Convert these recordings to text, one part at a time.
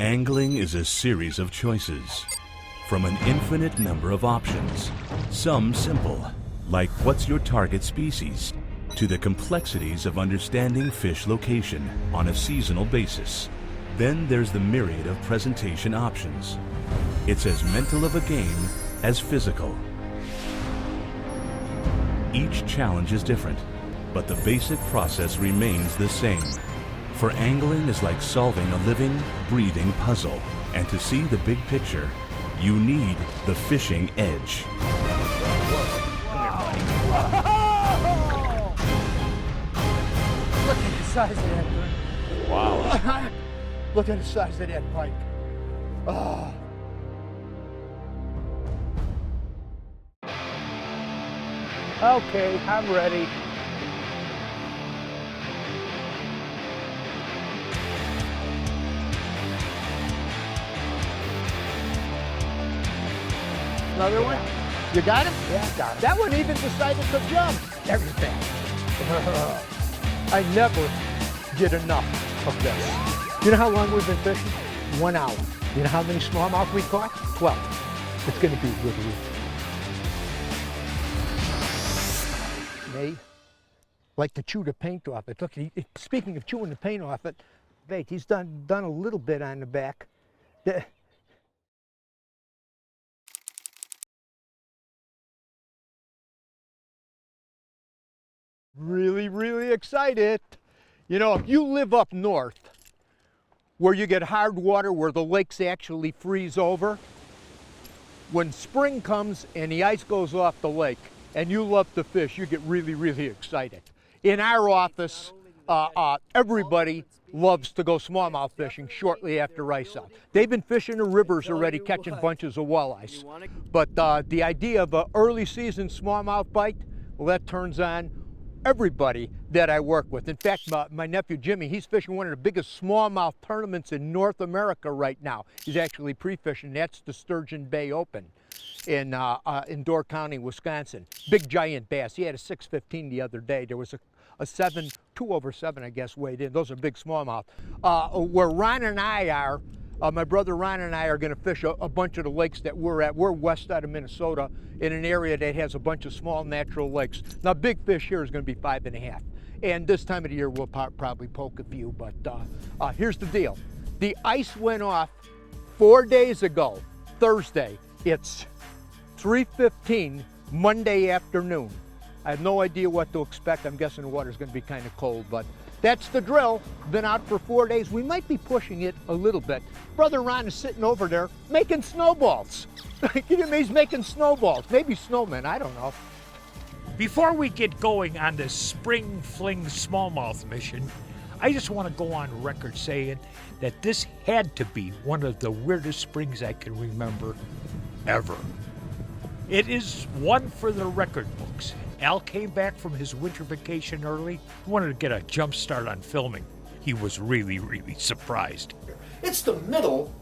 Angling is a series of choices from an infinite number of options, some simple, like what's your target species, to the complexities of understanding fish location on a seasonal basis. Then there's the myriad of presentation options. It's as mental of a game as physical. Each challenge is different, but the basic process remains the same. For angling is like solving a living, breathing puzzle. And to see the big picture, you need the fishing edge. Look at the size of that bird. Wow. Look at the size of that pike. Oh. Okay, I'm ready. Another one? You got him? Yeah, I got him. That one even decided to jump. Everything. I never get enough of this. You know how long we've been fishing? 1 hour. You know how many smallmouth we caught? 12. It's going to be a good week. They like to chew the paint off it. Look, speaking of chewing the paint off it, wait, he's done a little bit on the back. Really, really excited. You know, if you live up north, where you get hard water, where the lakes actually freeze over, when spring comes and the ice goes off the lake and you love to fish, you get really, really excited. In our office, everybody loves to go smallmouth fishing shortly after ice out. They've been fishing the rivers already, catching bunches of walleyes. But the idea of an early season smallmouth bite, well, that turns on everybody that I work with. In fact, my nephew Jimmy, he's fishing one of the biggest smallmouth tournaments in North America right now. He's actually pre-fishing. That's the Sturgeon Bay Open in Door County, Wisconsin. Big giant bass. He had a 615 the other day. There was a 2 over 7, I guess, weighed in. Those are big smallmouth. Where Ron and I are, my brother Ron and I are going to fish a bunch of the lakes that we're at. We're west side of Minnesota in an area that has a bunch of small natural lakes. Now, big fish here is going to be 5.5. And this time of the year, we'll probably poke a few. But here's the deal. The ice went off 4 days ago, Thursday. It's 3:15 Monday afternoon. I have no idea what to expect. I'm guessing the water's going to be kind of cold, but that's the drill. Been out for 4 days. We might be pushing it a little bit. Brother Ron is sitting over there making snowballs. He's making snowballs, maybe snowmen, I don't know. Before we get going on this spring fling smallmouth mission, I just want to go on record saying that this had to be one of the weirdest springs I can remember ever. It is one for the record books. Al came back from his winter vacation early. He wanted to get a jump start on filming. He was really, really surprised. It's the middle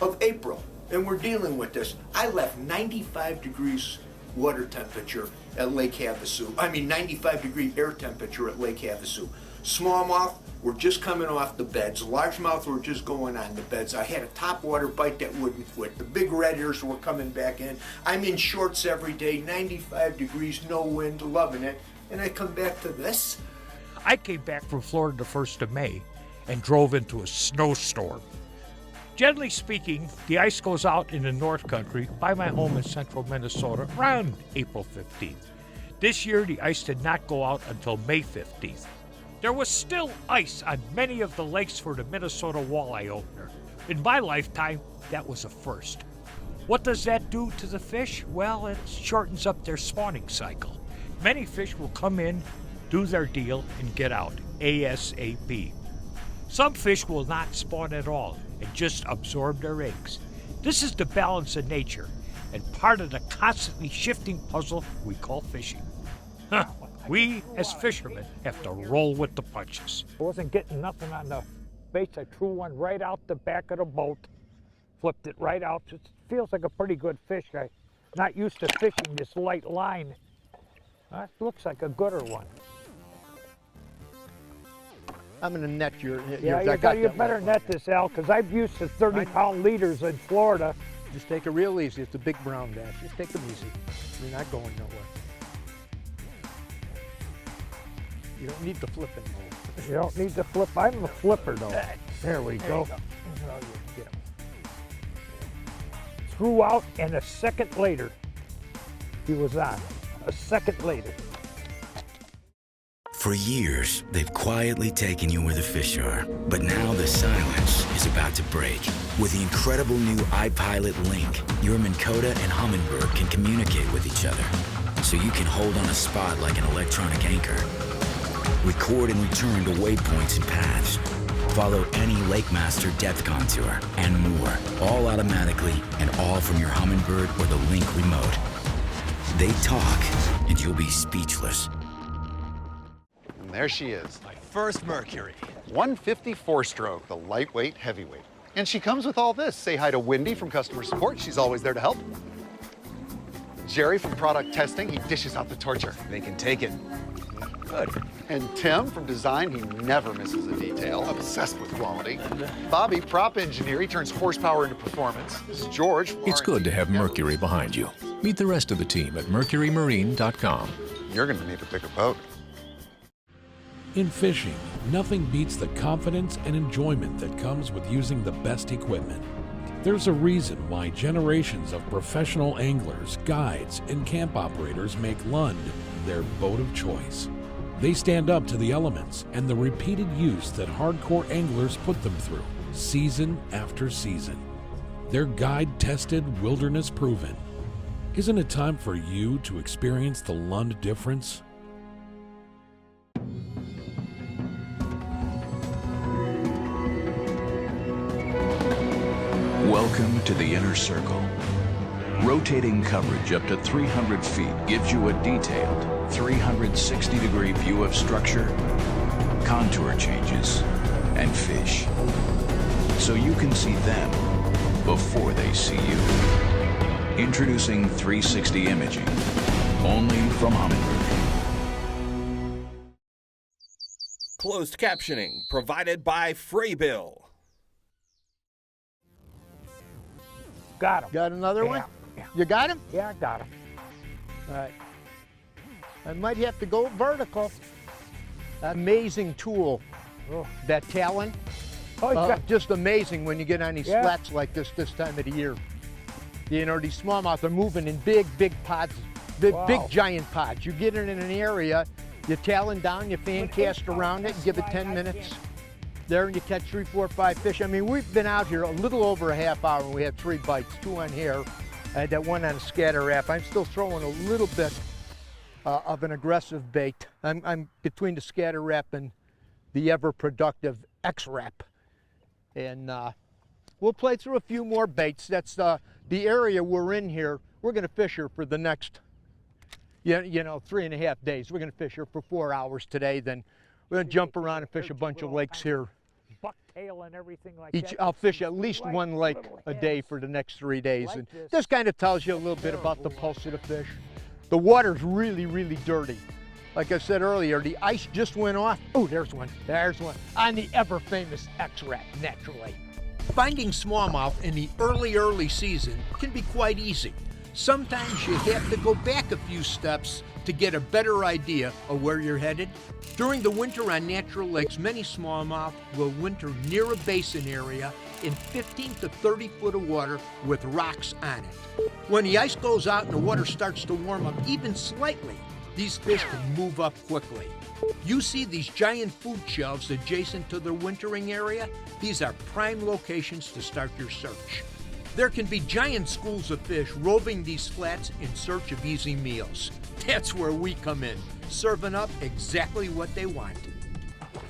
of April, and we're dealing with this. I left 95 degrees water temperature at Lake Havasu. 95 degree air temperature at Lake Havasu. Smallmouth were just coming off the beds. Largemouth were just going on the beds. I had a topwater bite that wouldn't quit. The big red ears were coming back in. I'm in shorts every day, 95 degrees, no wind, loving it. And I come back to this. I came back from Florida the 1st of May and drove into a snowstorm. Generally speaking, the ice goes out in the North Country by my home in central Minnesota around April 15th. This year, the ice did not go out until May 15th. There was still ice on many of the lakes for the Minnesota walleye opener. In my lifetime, that was a first. What does that do to the fish? Well, it shortens up their spawning cycle. Many fish will come in, do their deal, and get out ASAP. Some fish will not spawn at all and just absorb their eggs. This is the balance of nature and part of the constantly shifting puzzle we call fishing. We, as fishermen, have to roll with the punches. I wasn't getting nothing on the baits. I threw one right out the back of the boat, flipped it right out. It feels like a pretty good fish. I'm not used to fishing this light line. It looks like a gooder one. I'm gonna net your. Yeah, you better net this, Al, because I'm used to 30-pound leaders in Florida. Just take it real easy. It's a big brown bass. Just take them easy. You're not going nowhere. You don't need the flipping mode. You don't need to flip. I'm a flipper, though. There we go. Get 'em. Threw out, and a second later, he was on. A second later. For years, they've quietly taken you where the fish are. But now the silence is about to break. With the incredible new iPilot Link, your Minn Kota and Humminbird can communicate with each other. So you can hold on a spot like an electronic anchor. Record and return to waypoints and paths. Follow any Lake Master depth contour and more. All automatically and all from your Humminbird or the Link remote. They talk and you'll be speechless. And there she is. My first Mercury. 154 stroke, the lightweight heavyweight. And she comes with all this. Say hi to Wendy from customer support. She's always there to help. Jerry from product testing. He dishes out the torture. They can take it. Good. And Tim from design. He never misses a detail. Obsessed with quality. Bobby, prop engineer. He turns horsepower into performance. This is George. It's good to have Mercury behind you. Meet the rest of the team at mercurymarine.com. You're going to need a bigger boat. In fishing, nothing beats the confidence and enjoyment that comes with using the best equipment. There's a reason why generations of professional anglers, guides, and camp operators make Lund their boat of choice. They stand up to the elements and the repeated use that hardcore anglers put them through, season after season. They're guide-tested, wilderness-proven. Isn't it time for you to experience the Lund difference? Welcome to the Inner Circle. Rotating coverage up to 300 feet gives you a detailed 360-degree view of structure, contour changes, and fish. So you can see them before they see you. Introducing 360 imaging, only from Humminbird. Closed captioning provided by Fraybill. Got him. Got another one? Yeah. You got him? Yeah, I got him. All right. I might have to go vertical. Amazing tool, that talon. Oh, Just amazing when you get on these Yeah. flats like this time of the year. You know, these smallmouth are moving in big pods, big giant pods. You get it in an area, you talon down, you fan cast around it, give it 10 minutes. There, and you catch 3, 4, 5 fish. I mean, we've been out here a little over a half hour and we had 3 bites, 2 on here. I had that one on a scatter wrap. I'm still throwing a little bit of an aggressive bait. I'm between the scatter wrap and the ever-productive X-wrap. And we'll play through a few more baits. That's the area we're in here. We're gonna fish here for the next, 3.5 days. We're gonna fish here for 4 hours today. Then we're gonna jump around and fish a bunch of lakes here. Bucktail and everything like that. I'll fish at least one lake a day for the next 3 days. And this kind of tells you a little bit about the pulse of the fish. The water's really, really dirty. Like I said earlier, the ice just went off. Oh, there's one. There's one. On the ever-famous X-wrap, naturally. Finding smallmouth in the early season can be quite easy. Sometimes you have to go back a few steps to get a better idea of where you're headed. During the winter on natural lakes, many smallmouth will winter near a basin area in 15 to 30 foot of water with rocks on it. When the ice goes out and the water starts to warm up even slightly, these fish can move up quickly. You see these giant food shelves adjacent to their wintering area? These are prime locations to start your search. There can be giant schools of fish roving these flats in search of easy meals. That's where we come in, serving up exactly what they want.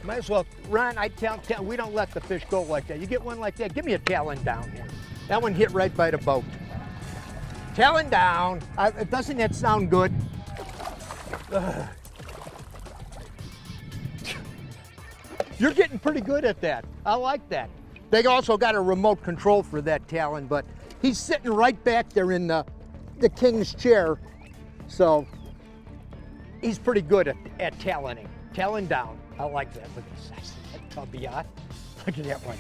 Might as well, Ron, we don't let the fish go like that. You get one like that, give me a talon down here. That one hit right by the boat. Talon down. Doesn't that sound good? You're getting pretty good at that. I like that. They also got a remote control for that talon, but he's sitting right back there in the king's chair, so he's pretty good at taloning. talon down. I like that. Look at the size of that tubby, huh? Look at that one.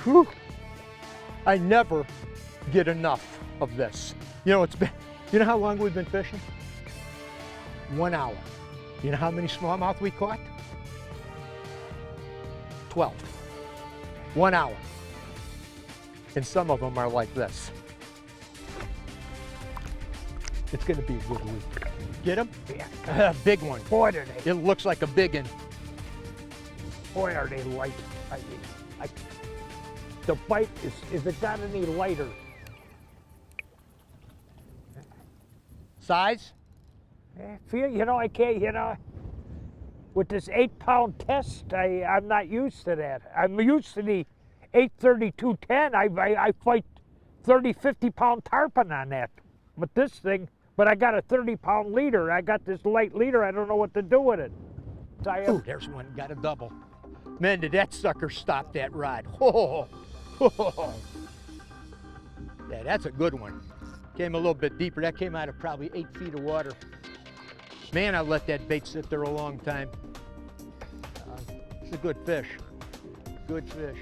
Whew. I never get enough of this. You know, you know how long we've been fishing? 1 hour. You know how many smallmouth we caught? 12. 1 hour. And some of them are like this. It's gonna be a good week. Get them? Yeah. Big one. Boy, are they. It looks like a big one. Boy, are they light. The bite is it got any lighter? Size? I can't, with this 8-pound test, I'm not used to that. I'm used to the 832.10. I fight 30, 50-pound tarpon on that. But this thing, I got a 30-pound leader. I got this light leader. I don't know what to do with it. Ooh, there's one, got a double. Man, did that sucker stop that rod. Oh, oh. Yeah, that's a good one. Came a little bit deeper. That came out of probably 8 feet of water. Man, I let that bait sit there a long time. It's a good fish. Good fish.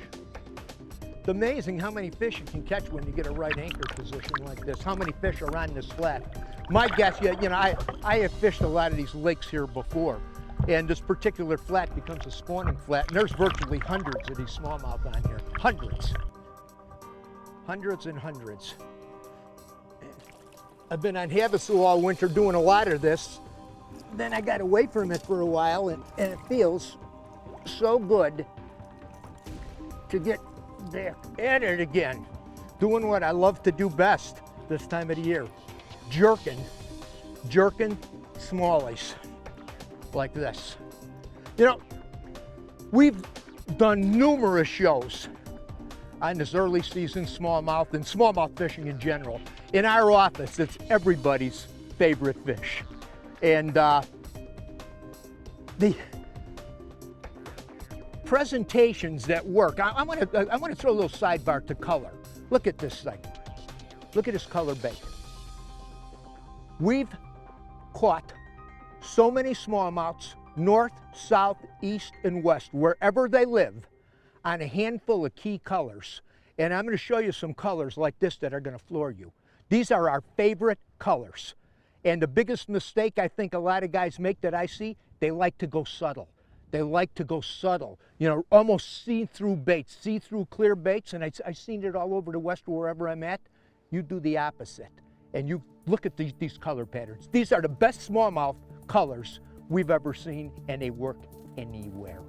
It's amazing how many fish you can catch when you get a right anchor position like this. How many fish are on this flat? My guess, I have fished a lot of these lakes here before, and this particular flat becomes a spawning flat, and there's virtually hundreds of these smallmouth on here. Hundreds. Hundreds and hundreds. I've been on Havasu all winter doing a lot of this. Then I got away from it for a while, and it feels so good to get back at it again. Doing what I love to do best this time of the year. Jerking smallies like this. We've done numerous shows on this early season smallmouth and smallmouth fishing in general. In our office, it's everybody's favorite fish. And the presentations that work, I want to throw a little sidebar to color. Look at this thing. Look at this color bait. We've caught so many smallmouths, north, south, east, and west, wherever they live, on a handful of key colors. And I'm going to show you some colors like this that are going to floor you. These are our favorite colors. And the biggest mistake I think a lot of guys make that I see, they like to go subtle. They like to go subtle, almost see-through baits, see-through clear baits, and I've seen it all over the West wherever I'm at. You do the opposite, and you look at these color patterns. These are the best smallmouth colors we've ever seen, and they work anywhere.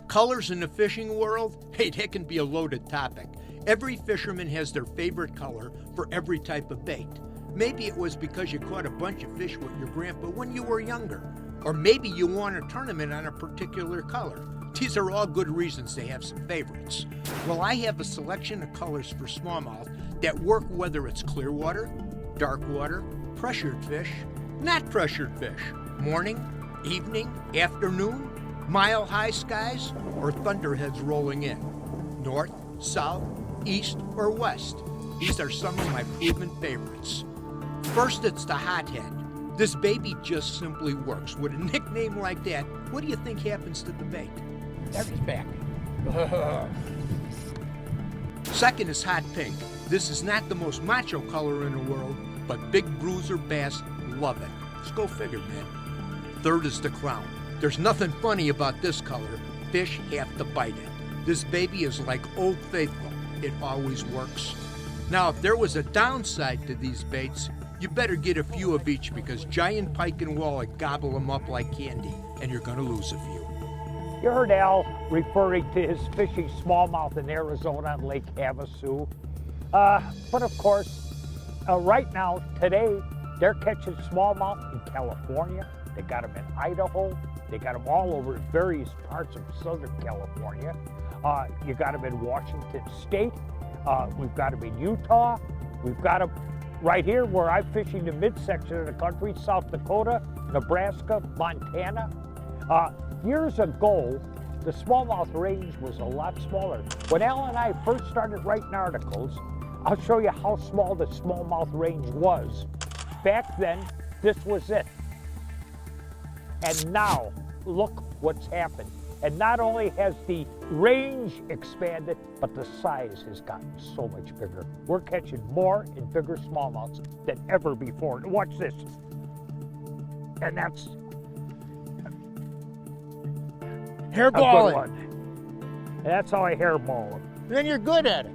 Colors in the fishing world, hey, that can be a loaded topic. Every fisherman has their favorite color for every type of bait. Maybe it was because you caught a bunch of fish with your grandpa when you were younger. Or maybe you won a tournament on a particular color. These are all good reasons to have some favorites. Well, I have a selection of colors for smallmouth that work whether it's clear water, dark water, pressured fish, not pressured fish, morning, evening, afternoon, mile-high skies, or thunderheads rolling in, north, south, east, or west. These are some of my proven favorites. First, it's the hothead. This baby just simply works. With a nickname like that, what do you think happens to the bait? There's his back. Second is hot pink. This is not the most macho color in the world, but big bruiser bass love it. Let's go figure, man. Third is the crown. There's nothing funny about this color. Fish have to bite it. This baby is like Old Faithful. It always works. Now, if there was a downside to these baits, you better get a few of each because giant pike and walleye gobble them up like candy, and you're going to lose a few. You heard Al referring to his fishing smallmouth in Arizona on Lake Havasu. But of course, right now, today, they're catching smallmouth in California. They got them in Idaho. They got them all over various parts of Southern California. You got them in Washington State. We've got them in Utah. We've got them right here where I'm fishing the midsection of the country, South Dakota, Nebraska, Montana. Years ago, the smallmouth range was a lot smaller. When Al and I first started writing articles, I'll show you how small the smallmouth range was. Back then, this was it. And now, look what's happened. And not only has the range expanded, but the size has gotten so much bigger. We're catching more and bigger smallmouths than ever before. Watch this. And that's a good Hairballing. one. And that's how I hairball them. Then you're good at it.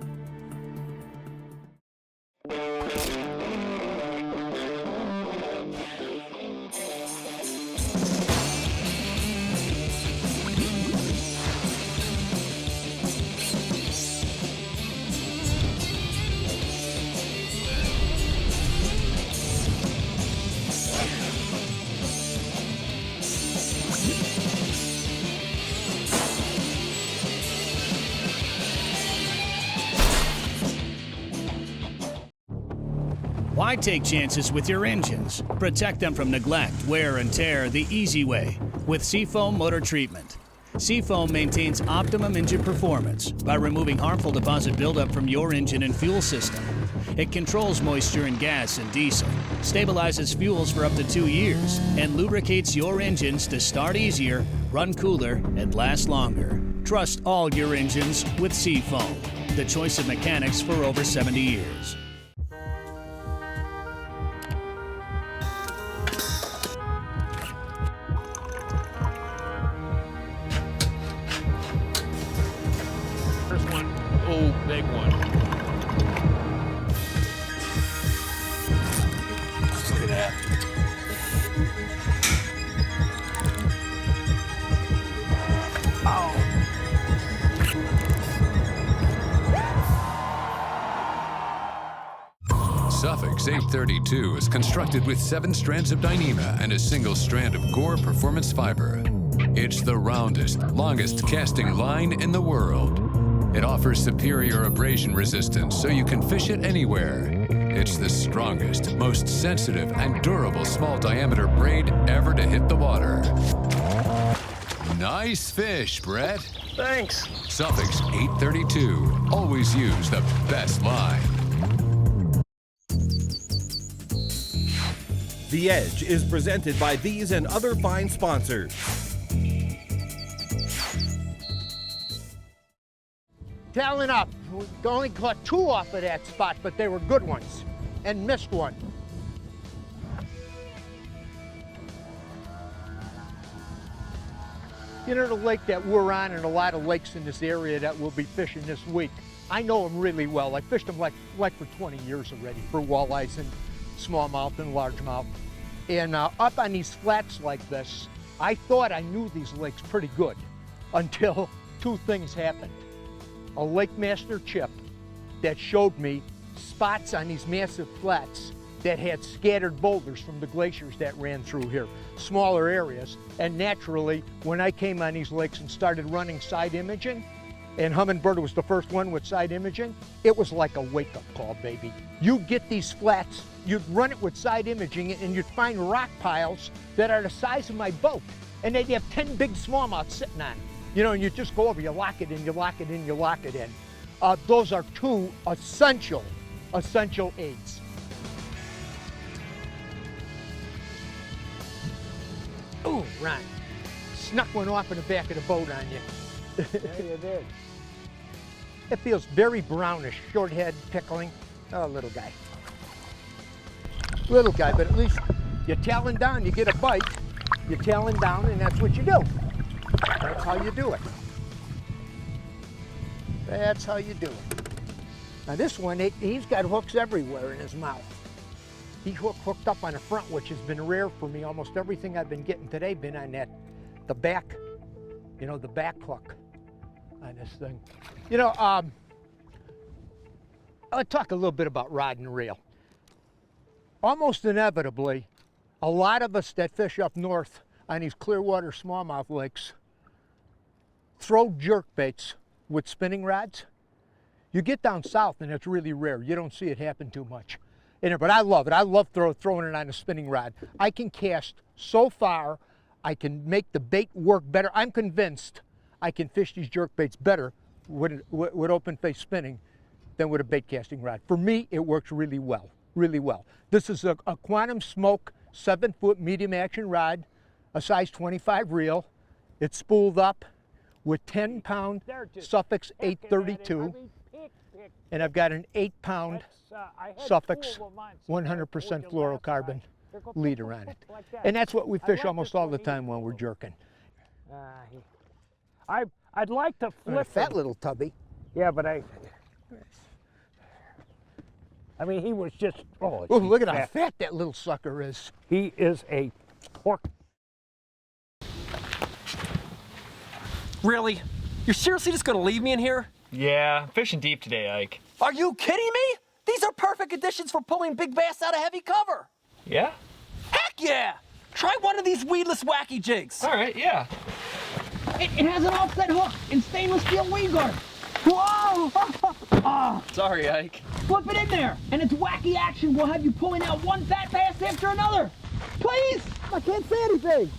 Why take chances with your engines? Protect them from neglect, wear, and tear the easy way with Seafoam Motor Treatment. Seafoam maintains optimum engine performance by removing harmful deposit buildup from your engine and fuel system. It controls moisture in gas and diesel, stabilizes fuels for up to 2 years, and lubricates your engines to start easier, run cooler, and last longer. Trust all your engines with Seafoam, the choice of mechanics for over 70 years. Big one. Look at that. Suffolk's 832 is constructed with 7 strands of Dyneema and a single strand of Gore Performance Fiber. It's the roundest, longest casting line in the world. It offers superior abrasion resistance so you can fish it anywhere. It's the strongest, most sensitive, and durable small diameter braid ever to hit the water. Nice fish, Brett. Thanks. Suffolk's 832. Always use the best line. The Edge is presented by these and other fine sponsors. Talon up. We only caught 2 off of that spot, but they were good ones, and missed one. You know the lake that we're on, and a lot of lakes in this area that we'll be fishing this week, I know them really well. I fished them like for 20 years already for walleyes and smallmouth and largemouth. And up on these flats like this, I thought I knew these lakes pretty good until 2 things happened. A Lake Master chip that showed me spots on these massive flats that had scattered boulders from the glaciers that ran through here, smaller areas. And naturally, when I came on these lakes and started running side imaging, and Humminbird was the first one with side imaging, it was like a wake-up call, baby. You get these flats, you'd run it with side imaging, and you'd find rock piles that are the size of my boat, and they'd have 10 big smallmouths sitting on it. You know, and you just go over, you lock it in, you lock it in, you lock it in. Those are 2 essential aids. Ooh, Ron, snuck one off in the back of the boat on you. Yeah, you did. It feels very brownish, short head, pickling. Oh, little guy. Little guy, but at least you talon down, you get a bite, you talon down, and that's what you do. That's how you do it. That's how you do it. Now this one, he's got hooks everywhere in his mouth. He hooked up on the front, which has been rare for me. Almost everything I've been getting today been on the back, you know, the back hook on this thing. You know, I'll talk a little bit about rod and reel. Almost inevitably, a lot of us that fish up north on these clearwater smallmouth lakes throw jerk baits with spinning rods. You get down south and it's really rare. You don't see it happen too much. But I love it. I love throwing it on a spinning rod. I can cast so far, I can make the bait work better. I'm convinced I can fish these jerk baits better with open face spinning than with a bait casting rod. For me, it works really well, really well. This is a Quantum Smoke 7-foot medium action rod. a size 25 reel. It's spooled up with 10-pound Suffix 832, and I've got an 8-pound Suffix 100% fluorocarbon leader on it. And that's what we fish almost all the time when we're jerking. I'd like to flip Fat little tubby. Yeah, but I mean, he was just, oh, look at how fat that little sucker is. He is a pork. Really? You're seriously just gonna leave me in here? Yeah, I'm fishing deep today, Ike. Are you kidding me? These are perfect conditions for pulling big bass out of heavy cover. Yeah? Heck yeah! Try one of these weedless wacky jigs. All right, yeah. It has an offset hook and stainless steel weed guard. Whoa! Oh. Sorry, Ike. Flip it in there, and it's wacky action. We'll have you pulling out one fat bass after another. Please! I can't say anything.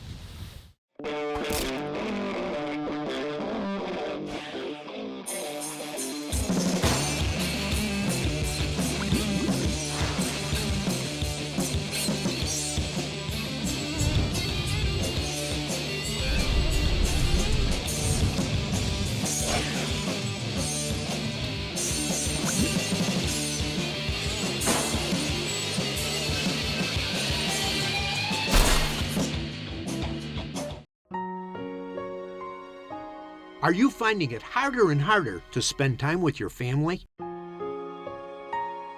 Are you finding it harder and harder to spend time with your family?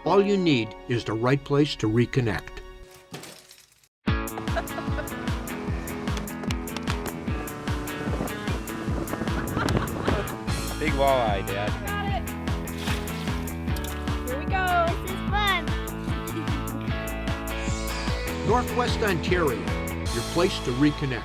All you need is the right place to reconnect. Big walleye, Dad. Got it. Here we go. This is fun. Northwest Ontario, your place to reconnect.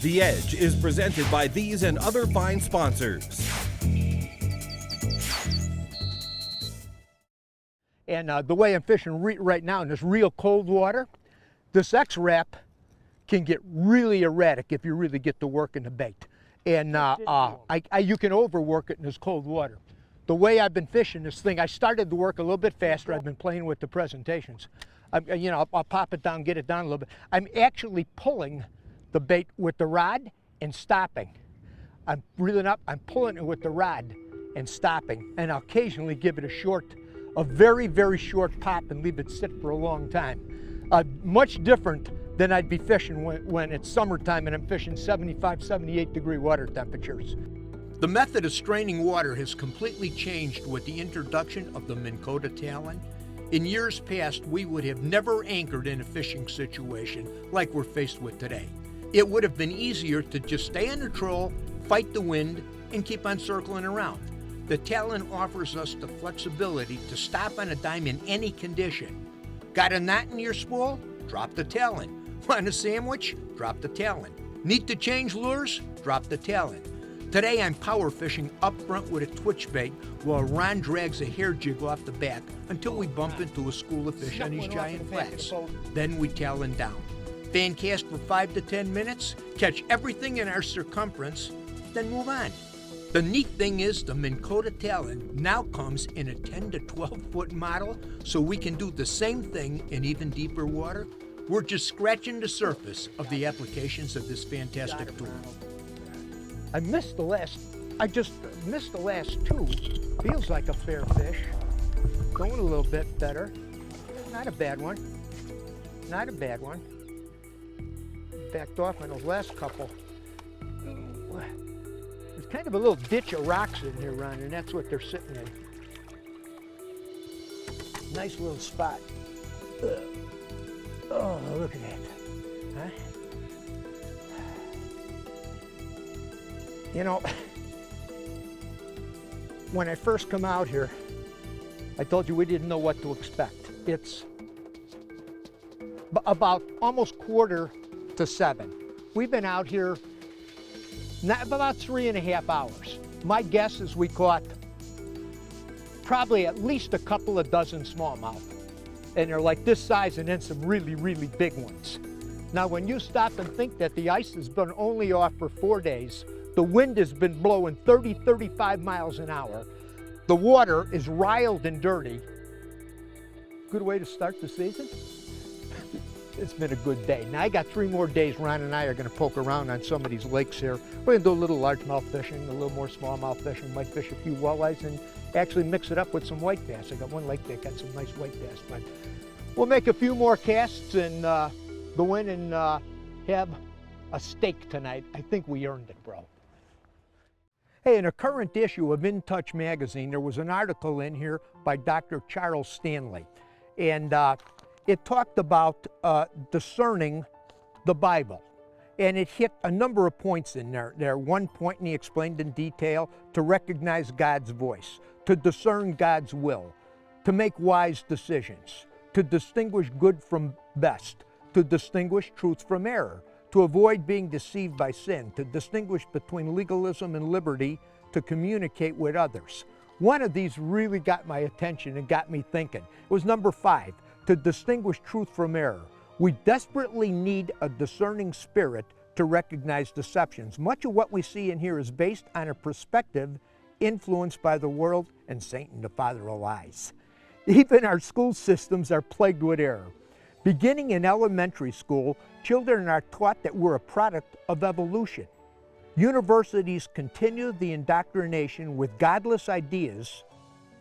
The Edge is presented by these and other fine sponsors. And the way I'm fishing right now in this real cold water, this X-Wrap can get really erratic if you really get to work in the bait. And you can overwork it in this cold water. The way I've been fishing this thing, I started to work a little bit faster. I've been playing with the presentations. I'll pop it down, get it down a little bit. I'm actually pulling the bait with the rod and stopping. I'm reeling up, I'm pulling it with the rod and stopping. And I'll occasionally give it a very, very short pop and leave it sit for a long time. Much different than I'd be fishing when it's summertime and I'm fishing 75, 78 degree water temperatures. The method of straining water has completely changed with the introduction of the Minn Kota Talon. In years past, we would have never anchored in a fishing situation like we're faced with today. It would have been easier to just stay on the troll, fight the wind, and keep on circling around. The Talon offers us the flexibility to stop on a dime in any condition. Got a knot in your spool? Drop the Talon. Want a sandwich? Drop the Talon. Need to change lures? Drop the Talon. Today I'm power fishing up front with a twitch bait while Ron drags a hair jig off the back until we bump into a school of fish on these giant flats. Then we Talon down. Fan cast for 5 to 10 minutes, catch everything in our circumference, then move on. The neat thing is the Minn Kota Talon now comes in a 10 to 12 foot model, so we can do the same thing in even deeper water. We're just scratching the surface of the applications of this fantastic tool. I missed the last I just missed the last two. Feels like a fair fish. Going a little bit better. Not a bad one. Not a bad one. Backed off on those last couple. There's kind of a little ditch of rocks in here, Ron, and that's what they're sitting in. Nice little spot. Oh, look at that. Huh? You know, when I first come out here, I told you we didn't know what to expect. It's about almost 6:45. We've been out here about 3.5 hours. My guess is we caught probably at least a couple of dozen smallmouth. And they're like this size and then some really, really big ones. Now, when you stop and think that the ice has been only off for 4 days, the wind has been blowing 30, 35 miles an hour. The water is riled and dirty. Good way to start the season? It's been a good day. Now I got 3 more days. Ron and I are going to poke around on some of these lakes here. We're going to do a little largemouth fishing, a little more smallmouth fishing, might fish a few walleyes and actually mix it up with some white bass. I got one lake that got some nice white bass, but we'll make a few more casts and go in and have a steak tonight. I think we earned it, bro. Hey, in a current issue of In Touch magazine, there was an article in here by Dr. Charles Stanley. And it talked about discerning the Bible. And it hit a number of points in there. One point, and he explained in detail, to recognize God's voice, to discern God's will, to make wise decisions, to distinguish good from best, to distinguish truth from error, to avoid being deceived by sin, to distinguish between legalism and liberty, to communicate with others. One of these really got my attention and got me thinking. It was number 5, to distinguish truth from error. We desperately need a discerning spirit to recognize deceptions. Much of what we see in here is based on a perspective influenced by the world and Satan, the father of lies. Even our school systems are plagued with error. Beginning in elementary school, children are taught that we're a product of evolution. Universities continue the indoctrination with godless ideas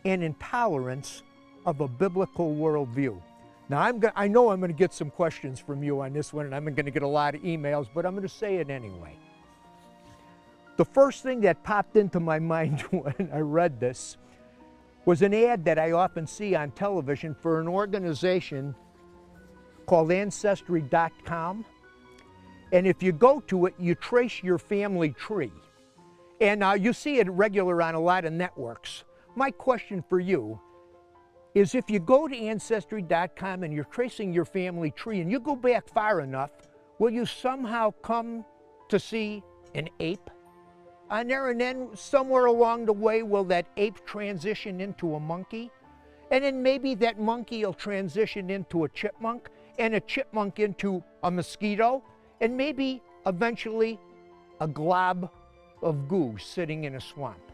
and intolerance of a biblical worldview. Now, I know I'm going to get some questions from you on this one, and I'm going to get a lot of emails, but I'm going to say it anyway. The first thing that popped into my mind when I read this was an ad that I often see on television for an organization called Ancestry.com. And if you go to it, you trace your family tree. And you see it regular on a lot of networks. My question for you is, if you go to Ancestry.com and you're tracing your family tree and you go back far enough, will you somehow come to see an ape on there? And then somewhere along the way, will that ape transition into a monkey? And then maybe that monkey will transition into a chipmunk, and a chipmunk into a mosquito, and maybe eventually a glob of goo sitting in a swamp.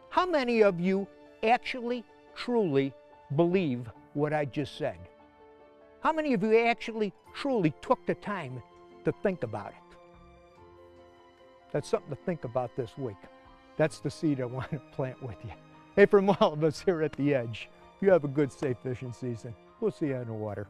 How many of you actually, truly believe what I just said? How many of you actually, truly took the time to think about it? That's something to think about this week. That's the seed I want to plant with you. Hey, from all of us here at The Edge, you have a good, safe fishing season. We'll see you on the water.